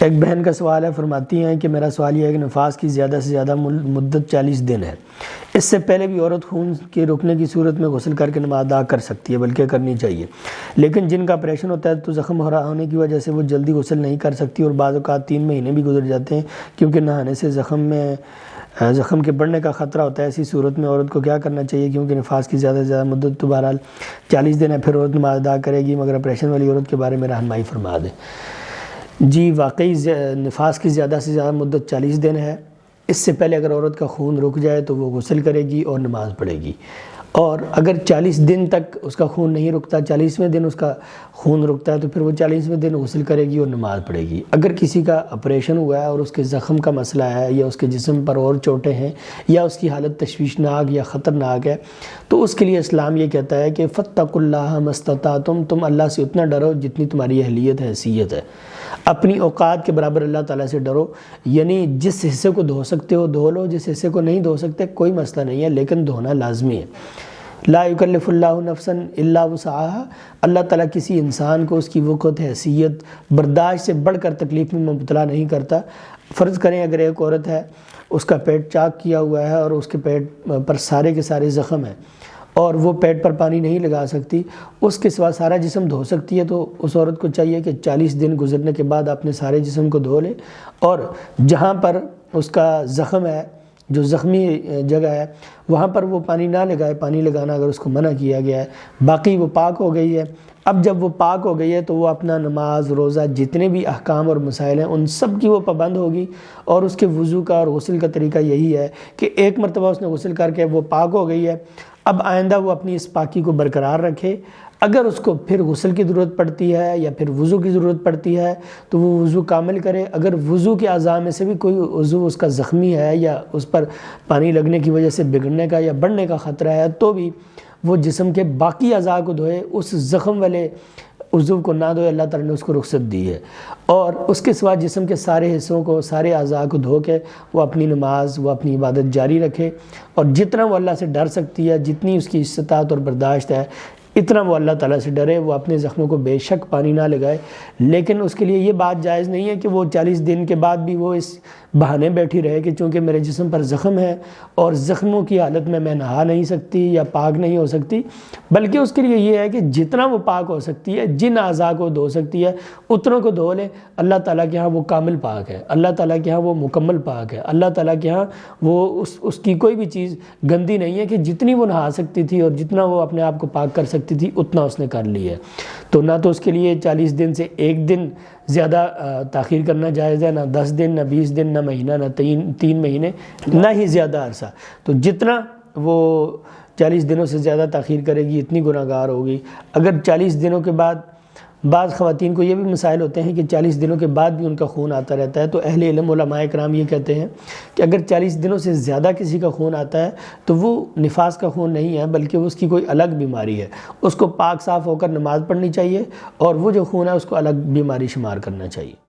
ایک بہن کا سوال ہے، فرماتی ہیں کہ میرا سوال یہ ہے کہ نفاس کی زیادہ سے زیادہ مدت 40 دن ہے، اس سے پہلے بھی عورت خون کے رکنے کی صورت میں غسل کر کے نماز ادا کر سکتی ہے، بلکہ کرنی چاہیے، لیکن جن کا آپریشن ہوتا ہے تو زخم ہونے کی وجہ سے وہ جلدی غسل نہیں کر سکتی اور بعض اوقات 3 مہینے بھی گزر جاتے ہیں کیونکہ نہانے سے زخم کے بڑھنے کا خطرہ ہوتا ہے۔ ایسی صورت میں عورت کو کیا کرنا چاہیے؟ کیونکہ نفاس کی زیادہ سے زیادہ مدت تو بہرحال 40 دن ہے، پھر عورت نماز ادا کرے گی، مگر آپریشن والی عورت کے بارے میں رہنمائی فرما دیں۔ جی واقعی نفاس کی زیادہ سے زیادہ مدت 40 دن ہے، اس سے پہلے اگر عورت کا خون رک جائے تو وہ غسل کرے گی اور نماز پڑھے گی، اور اگر 40 دن تک اس کا خون نہیں رکتا، 40ویں دن اس کا خون رکتا ہے تو پھر وہ 40ویں دن غسل کرے گی اور نماز پڑھے گی۔ اگر کسی کا آپریشن ہوا ہے اور اس کے زخم کا مسئلہ ہے یا اس کے جسم پر اور چوٹیں ہیں یا اس کی حالت تشویشناک یا خطرناک ہے تو اس کے لیے اسلام یہ کہتا ہے کہ فاتقوا اللہ ما استطعتم، تم اللہ سے اتنا ڈرو جتنی تمہاری اہلیت ہے، حیثیت ہے، اپنی اوقات کے برابر اللہ تعالیٰ سے ڈرو، یعنی جس حصے کو دھو سکتے ہو دھو لو، جس حصے کو نہیں دھو سکتے کوئی مسئلہ نہیں ہے، لیکن دھونا لازمی ہے۔ لا یکلف اللہ نفسا الا وسعها، اللہ تعالیٰ کسی انسان کو اس کی وقت، حیثیت، برداشت سے بڑھ کر تکلیف میں مبتلا نہیں کرتا۔ فرض کریں اگر ایک عورت ہے، اس کا پیٹ چاک کیا ہوا ہے اور اس کے پیٹ پر سارے کے سارے زخم ہیں اور وہ پیٹ پر پانی نہیں لگا سکتی، اس کے سوا سارا جسم دھو سکتی ہے، تو اس عورت کو چاہیے کہ 40 دن گزرنے کے بعد اپنے سارے جسم کو دھو لے اور جہاں پر اس کا زخم ہے، جو زخمی جگہ ہے، وہاں پر وہ پانی نہ لگائے، پانی لگانا اگر اس کو منع کیا گیا ہے، باقی وہ پاک ہو گئی ہے۔ اب جب وہ پاک ہو گئی ہے تو وہ اپنا نماز، روزہ، جتنے بھی احکام اور مسائل ہیں ان سب کی وہ پابند ہوگی، اور اس کے وضو کا اور غسل کا طریقہ یہی ہے کہ ایک مرتبہ اس نے غسل کر کے وہ پاک ہو گئی ہے، اب آئندہ وہ اپنی اس پاکی کو برقرار رکھے۔ اگر اس کو پھر غسل کی ضرورت پڑتی ہے یا پھر وضو کی ضرورت پڑتی ہے تو وہ وضو کامل کرے۔ اگر وضو کے اعضاء میں سے بھی کوئی عضو اس کا زخمی ہے یا اس پر پانی لگنے کی وجہ سے بگڑنے کا یا بڑھنے کا خطرہ ہے تو بھی وہ جسم کے باقی اعضاء کو دھوئے، اس زخم والے عضو کو نہ دھوئے، اللہ تعالیٰ نے اس کو رخصت دی ہے، اور اس کے سوا جسم کے سارے حصوں کو، سارے اعضاء کو دھو کے وہ اپنی نماز، وہ اپنی عبادت جاری رکھے، اور جتنا وہ اللہ سے ڈر سکتی ہے، جتنی اس کی استطاعت اور برداشت ہے اتنا وہ اللہ تعالیٰ سے ڈرے، وہ اپنے زخموں کو بے شک پانی نہ لگائے، لیکن اس کے لیے یہ بات جائز نہیں ہے کہ وہ 40 دن کے بعد بھی وہ اس بہانے بیٹھی رہے کہ چونکہ میرے جسم پر زخم ہے اور زخموں کی حالت میں نہا نہیں سکتی یا پاک نہیں ہو سکتی، بلکہ اس کے لیے یہ ہے کہ جتنا وہ پاک ہو سکتی ہے، جن اعضاء کو دھو سکتی ہے اتنوں کو دھو لے۔ اللہ تعالیٰ کے ہاں وہ کامل پاک ہے، اللہ تعالیٰ کے ہاں وہ مکمل پاک ہے، اللہ تعالیٰ کے ہاں وہ اس کی کوئی بھی چیز گندی نہیں ہے کہ جتنی وہ نہا سکتی تھی اور جتنا وہ اپنے آپ کو پاک کر سکتی تھی اتنا اس نے کر لی ہے، تو نہ تو اس کے لیے 40 دن سے ایک دن زیادہ تاخیر کرنا جائز ہے، نہ 10 دن، نہ 20 دن، نہ مہینہ، نہ 3 مہینے، نہ ہی زیادہ عرصہ۔ تو جتنا وہ 40 دنوں سے زیادہ تاخیر کرے گی اتنی گناہ گار ہوگی۔ اگر 40 دنوں کے بعد بعض خواتین کو یہ بھی مسائل ہوتے ہیں کہ 40 دنوں کے بعد بھی ان کا خون آتا رہتا ہے، تو اہل علم علماء کرام یہ کہتے ہیں کہ اگر 40 دنوں سے زیادہ کسی کا خون آتا ہے تو وہ نفاس کا خون نہیں ہے، بلکہ اس کی کوئی الگ بیماری ہے، اس کو پاک صاف ہو کر نماز پڑھنی چاہیے اور وہ جو خون ہے اس کو الگ بیماری شمار کرنا چاہیے۔